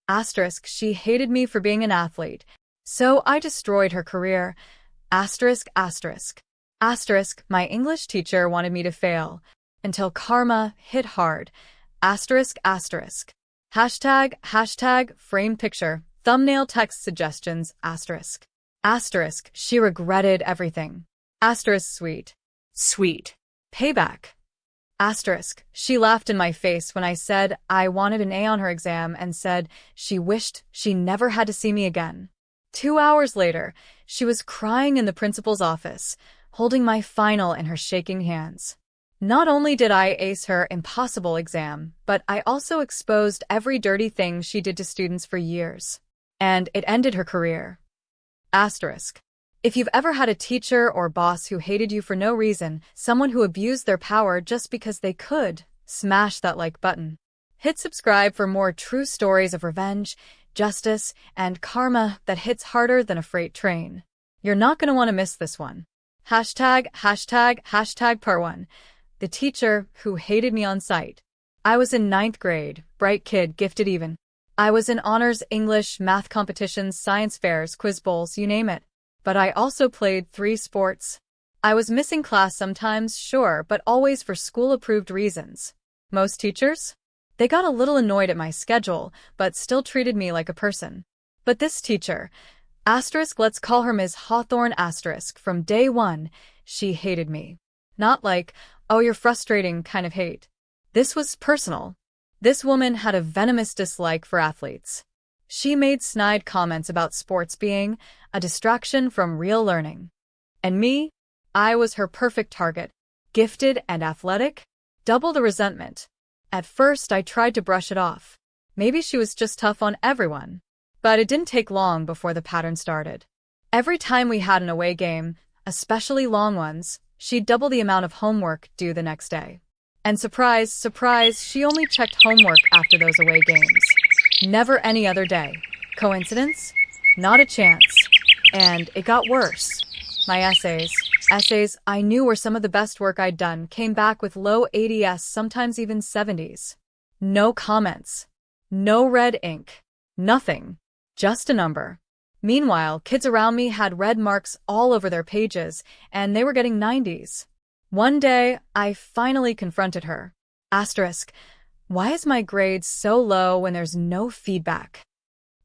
Asterisk, she hated me for being an athlete. So I destroyed her career. Asterisk, asterisk. Asterisk, my English teacher wanted me to fail. Until karma hit hard. Asterisk, asterisk. Hashtag, framed picture, thumbnail text suggestions, asterisk. Asterisk, she regretted everything. Asterisk, sweet. Sweet. Payback. Asterisk, she laughed in my face when I said I wanted an A on her exam and said she wished she never had to see me again. 2 hours later, she was crying in the principal's office, holding my final in her shaking hands. Not only did I ace her impossible exam, but I also exposed every dirty thing she did to students for years. And it ended her career. Asterisk. If you've ever had a teacher or boss who hated you for no reason, someone who abused their power just because they could, smash that like button. Hit subscribe for more true stories of revenge, justice, and karma that hits harder than a freight train. You're not going to want to miss this one. Hashtag part 1. The teacher who hated me on sight. I was in 9th grade, bright kid, gifted even. I was in honors, English, math competitions, science fairs, quiz bowls, you name it. But I also played 3 sports. I was missing class sometimes, sure, but always for school-approved reasons. Most teachers? They got a little annoyed at my schedule, but still treated me like a person. But this teacher, asterisk, let's call her Ms. Hawthorne, asterisk, from day one, she hated me. Not like, oh, you're frustrating kind of hate. This was personal. This woman had a venomous dislike for athletes. She made snide comments about sports being a distraction from real learning. And me? I was her perfect target. Gifted and athletic? Double the resentment. At first, I tried to brush it off. Maybe she was just tough on everyone. But it didn't take long before the pattern started. Every time we had an away game, especially long ones, she'd double the amount of homework due the next day. And surprise, surprise, she only checked homework after those away games. Never any other day. Coincidence? Not a chance. And it got worse. My essays I knew were some of the best work I'd done, came back with low 80s, sometimes even 70s. No comments. No red ink. Nothing. Just a number. Meanwhile, kids around me had red marks all over their pages, and they were getting 90s. One day, I finally confronted her. Asterisk. Why is my grade so low when there's no feedback?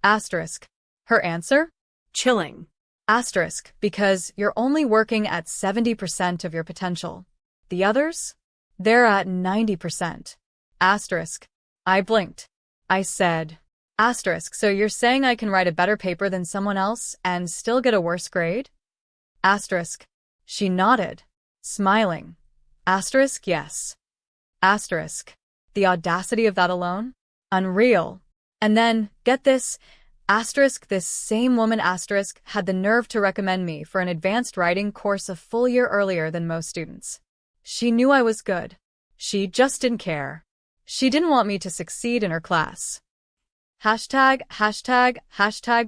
Asterisk. Her answer? Chilling. Asterisk, because you're only working at 70% of your potential. The others? They're at 90%. Asterisk. I blinked. I said, asterisk, so you're saying I can write a better paper than someone else and still get a worse grade? Asterisk. She nodded, smiling. Asterisk, yes. Asterisk. The audacity of that alone? Unreal. And then, get this, asterisk, this same woman, asterisk, had the nerve to recommend me for an advanced writing course a full year earlier than most students. She knew I was good. She just didn't care. She didn't want me to succeed in her class. Hashtag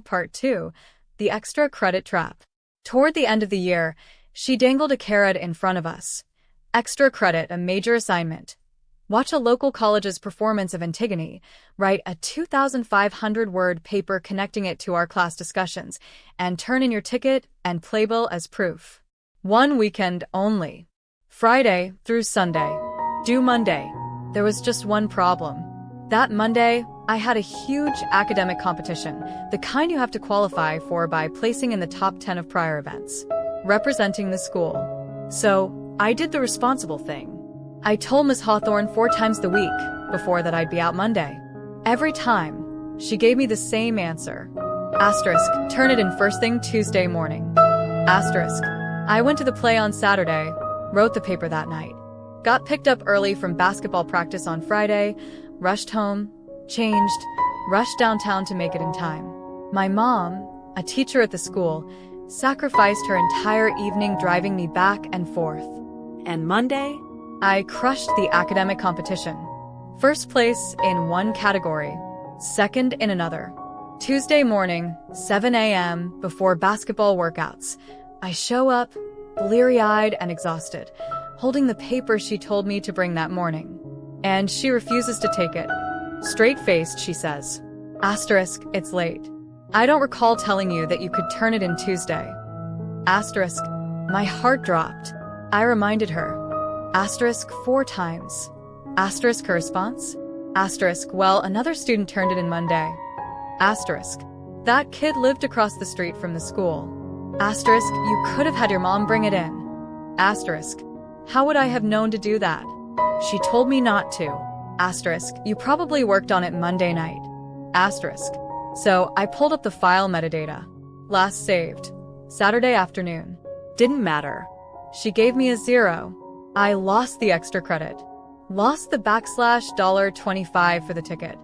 part 2, the extra credit trap. Toward the end of the year, she dangled a carrot in front of us. Extra credit, a major assignment. Watch a local college's performance of Antigone, write a 2,500-word paper connecting it to our class discussions, and turn in your ticket and playbill as proof. 1 weekend only. Friday through Sunday. Due Monday. There was just one problem. That Monday, I had a huge academic competition, the kind you have to qualify for by placing in the top 10 of prior events, representing the school. So, I did the responsible thing. I told Miss Hawthorne 4 times the week before that I'd be out Monday. Every time, she gave me the same answer. Asterisk, turn it in first thing Tuesday morning. Asterisk, I went to the play on Saturday, wrote the paper that night. Got picked up early from basketball practice on Friday, rushed home, changed, rushed downtown to make it in time. My mom, a teacher at the school, sacrificed her entire evening driving me back and forth. And Monday? I crushed the academic competition. First place in one category, second in another. Tuesday morning, 7 a.m., before basketball workouts, I show up, bleary-eyed and exhausted, holding the paper she told me to bring that morning. And she refuses to take it. Straight-faced, she says, Asterisk, it's late. I don't recall telling you that you could turn it in Tuesday. Asterisk, my heart dropped. I reminded her. Asterisk 4 times. Asterisk her response. Asterisk, well, another student turned it in Monday. Asterisk, that kid lived across the street from the school. Asterisk, you could have had your mom bring it in. Asterisk, how would I have known to do that? She told me not to. Asterisk, you probably worked on it Monday night. Asterisk, so I pulled up the file metadata. Last saved. Saturday afternoon. Didn't matter. She gave me a 0. I lost the extra credit. Lost the $25 for the ticket.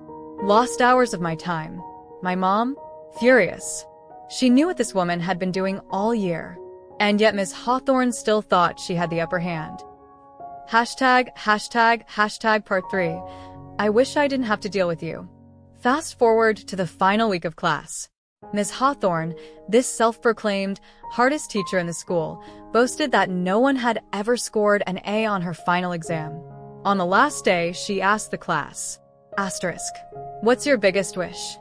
Lost hours of my time. My mom? Furious. She knew what this woman had been doing all year. And yet Ms. Hawthorne still thought she had the upper hand. Hashtag part 3. I wish I didn't have to deal with you. Fast forward to the final week of class. Ms. Hawthorne, this self-proclaimed hardest teacher in the school, boasted that no one had ever scored an A on her final exam. On the last day, she asked the class, asterisk, what's your biggest wish?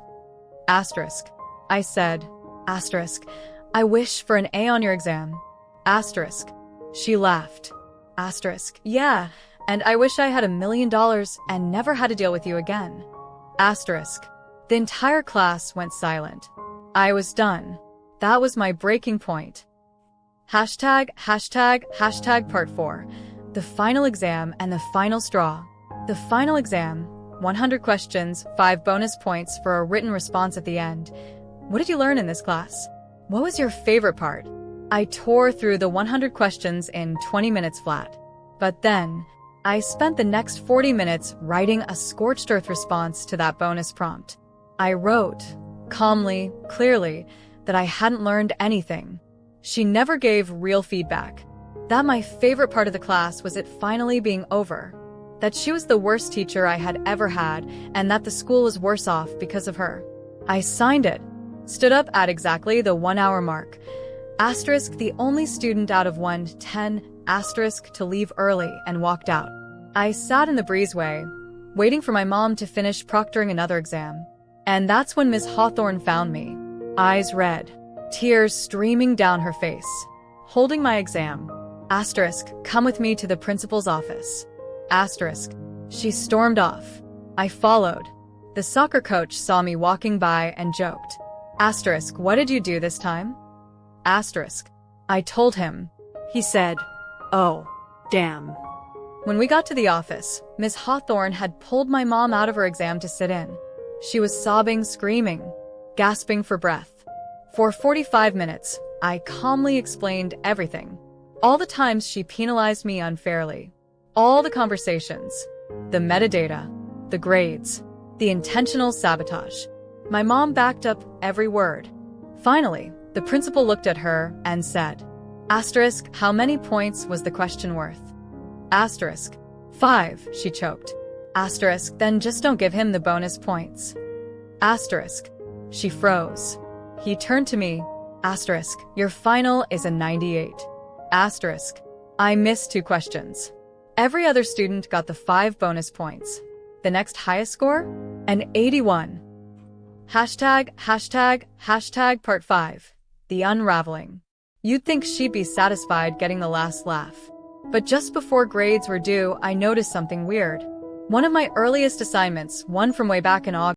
Asterisk. I said, asterisk, I wish for an A on your exam. Asterisk. She laughed. Asterisk. Yeah, and I wish I had $1 million and never had to deal with you again. Asterisk. The entire class went silent. I was done. That was my breaking point. Hashtag part 4. The final exam and the final straw. The final exam, 100 questions, 5 bonus points for a written response at the end. What did you learn in this class? What was your favorite part? I tore through the 100 questions in 20 minutes flat. But then, I spent the next 40 minutes writing a scorched earth response to that bonus prompt. I wrote, calmly, clearly, that I hadn't learned anything. She never gave real feedback. That my favorite part of the class was it finally being over. That she was the worst teacher I had ever had, and that the school was worse off because of her. I signed it. Stood up at exactly the 1-hour mark. Asterisk, the only student out of 110, asterisk, to leave early, and walked out. I sat in the breezeway, waiting for my mom to finish proctoring another exam. And that's when Ms. Hawthorne found me. Eyes red, tears streaming down her face. Holding my exam. Asterisk, come with me to the principal's office. Asterisk. She stormed off. I followed. The soccer coach saw me walking by and joked. Asterisk, what did you do this time? Asterisk. I told him. He said, oh, damn. When we got to the office, Ms. Hawthorne had pulled my mom out of her exam to sit in. She was sobbing, screaming, gasping for breath. For 45 minutes, I calmly explained everything. All the times she penalized me unfairly. All the conversations. The metadata. The grades. The intentional sabotage. My mom backed up every word. Finally, the principal looked at her and said, asterisk, how many points was the question worth? Asterisk. 5, she choked. Asterisk, then just don't give him the bonus points. Asterisk. She froze. He turned to me. Asterisk, your final is a 98. Asterisk. I missed 2 questions. Every other student got the 5 bonus points. The next highest score? An 81. Hashtag part 5. The unraveling. You'd think she'd be satisfied getting the last laugh. But just before grades were due, I noticed something weird. One of my earliest assignments, one from way back in August,